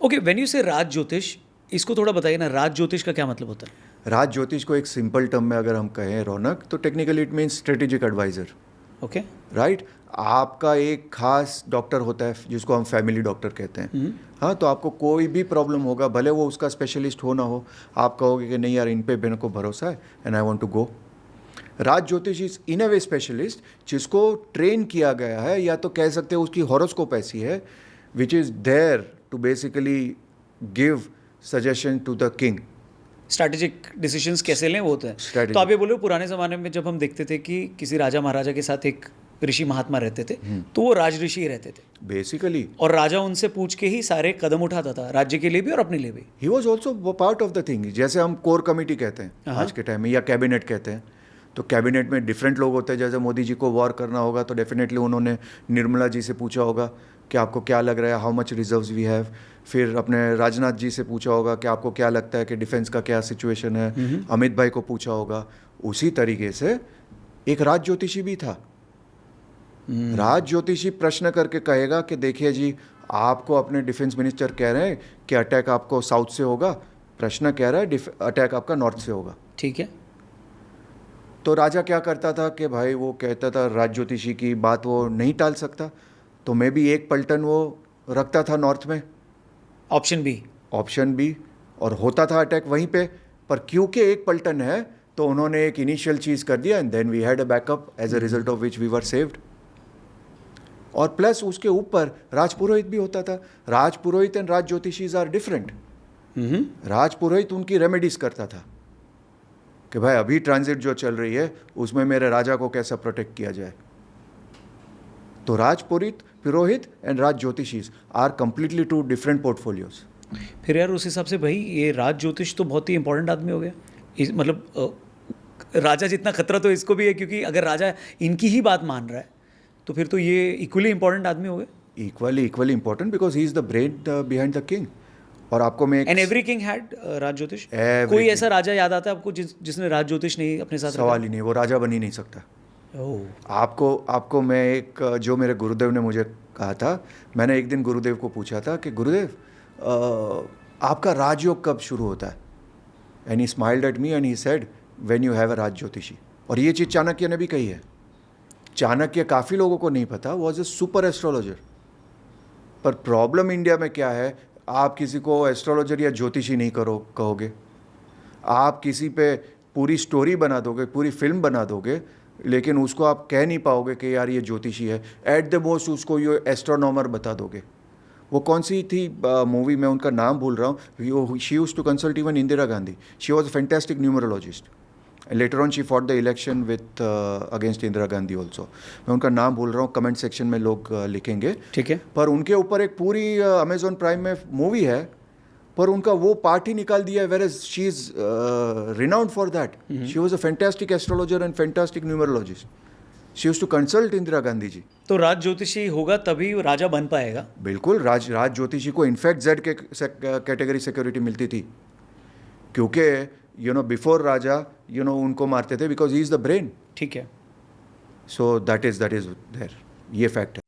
Okay, when you से राज ज्योतिष, इसको थोड़ा बताइए ना, राज ज्योतिष का क्या मतलब होता है? राज ज्योतिष को एक सिंपल टर्म में अगर हम कहें रौनक, तो technically it means strategic adviser, okay. Right. आपका एक खास डॉक्टर होता है जिसको हम फैमिली डॉक्टर कहते हैं। हाँ, तो आपको कोई भी प्रॉब्लम होगा, भले वो उसका स्पेशलिस्ट हो ना हो, आप कहोगे कि नहीं यार, इन पे मेरे को भरोसा है and I want to go. Raj Jyotish is in a way specialist जिसको ट्रेन किया गया है, या तो कह सकते हैं उसकी हॉरोस्कोप ऐसी है which is there to basically give suggestion to the king. Strategic decisions कैसे लें वो होते हैं। Strategic. तो आप ये बोलो, पुराने ज़माने में जब हम देखते थे कि किसी राजा महाराजा के साथ एक ऋषि महात्मा रहते थे, तो वो राज ऋषि ही रहते थे, बेसिकली और राजा उनसे पूछ के ही सारे कदम उठाता था, राज्य के लिए भी और अपने लिए भी। He was also part of the thing. जैसे हम कोर कमेटी कहते हैं आज के टाइम में, या कैबिनेट कहते हैं, तो कैबिनेट में डिफरेंट लोग होते हैं। जैसे मोदी जी को वॉर करना होगा तो डेफिनेटली उन्होंने निर्मला जी से पूछा होगा कि आपको क्या लग रहा है, how much reserves we have. फिर अपने राजनाथ जी से पूछा होगा कि आपको क्या लगता है कि डिफेंस का क्या सिचुएशन है। अमित भाई को पूछा होगा। उसी तरीके से एक राज ज्योतिषी भी था। राज ज्योतिषी प्रश्न करके कहेगा कि देखिए जी, आपको अपने डिफेंस मिनिस्टर कह रहे हैं कि अटैक आपको साउथ से होगा, प्रश्न कह रहा है अटैक आपका नॉर्थ से होगा। ठीक है। तो राजा क्या करता था कि भाई वो कहता था राज ज्योतिषी की बात वो नहीं टाल सकता, तो मैं भी एक पलटन वो रखता था नॉर्थ में, ऑप्शन बी। और होता था अटैक वहीं पे। पर क्योंकि एक पलटन है तो उन्होंने एक इनिशियल चीज़ कर दिया and then we had a backup as a result of which we were saved. और प्लस उसके ऊपर राजपुरोहित भी होता था। राजपुरोहित एंड राज ज्योतिषीज आर डिफरेंट। राजपुरोहित उनकी रेमेडीज करता था कि भाई अभी ट्रांजिट जो चल रही है उसमें मेरे राजा को कैसा प्रोटेक्ट किया जाए। तो purohit and Raj ज्योतिषीज are completely two different portfolios. फिर यार उस हिसाब से भाई ये राज ज्योतिष तो बहुत ही इंपॉर्टेंट आदमी हो गया। मतलब राजा जितना खतरा तो इसको भी है, क्योंकि अगर राजा इनकी ही बात मान रहा है तो फिर तो ये इक्वली इंपॉर्टेंट आदमी हो गए। Equally important because he is the brain behind the king. और आपको मैं एंड एवरी किंग हैड राज ज्योतिष। कोई ऐसा राजा याद आता है आपको जिसने राज ज्योतिष नहीं अपने साथ सवाल ही नहीं, वो राजा बन ही नहीं सकता। आपको मैं एक, जो मेरे गुरुदेव ने मुझे कहा था, मैंने एक दिन गुरुदेव को पूछा था कि गुरुदेव आपका राजयोग कब शुरू होता है? And he smiled at me and he said when you have a Raj jyotishi. और ये चीज़ चाणक्य ने भी कही है। चाणक्य काफ़ी लोगों को नहीं पता, वॉज ए सुपर एस्ट्रोलॉजर। पर प्रॉब्लम इंडिया में क्या है, आप किसी को एस्ट्रोलॉजर या ज्योतिषी नहीं कहोगे। आप किसी पे पूरी स्टोरी बना दोगे, पूरी फिल्म बना दोगे, लेकिन उसको आप कह नहीं पाओगे कि यार ये ज्योतिषी है। एट द मोस्ट उसको ये एस्ट्रोनॉमर बता दोगे। वो कौन सी थी मूवी, मैं उनका नाम भूल रहा हूँ। She used to consult even Indira Gandhi. She was a fantastic numerologist. Later on she fought the election with against Indira Gandhi also. मैं उनका नाम भूल रहा हूँ, कमेंट सेक्शन में लोग लिखेंगे। ठीक है। पर उनके ऊपर एक पूरी अमेजोन प्राइम में मूवी है, पर उनका वो पार्ट ही निकाल दिया है। Whereas she is renowned for that. She was a fantastic astrologer and fantastic numerologist. She used to consult Indira Gandhi ji. तो राज ज्योतिषी होगा तभी राजा बन पाएगा। बिल्कुल। राज ज्योतिषी को इनफैक्ट जेड के कैटेगरी सिक्योरिटी मिलती थी, क्योंकि बिफोर राजा उनको मारते थे because he is the brain. ठीक है। So that is there. ये फैक्ट है।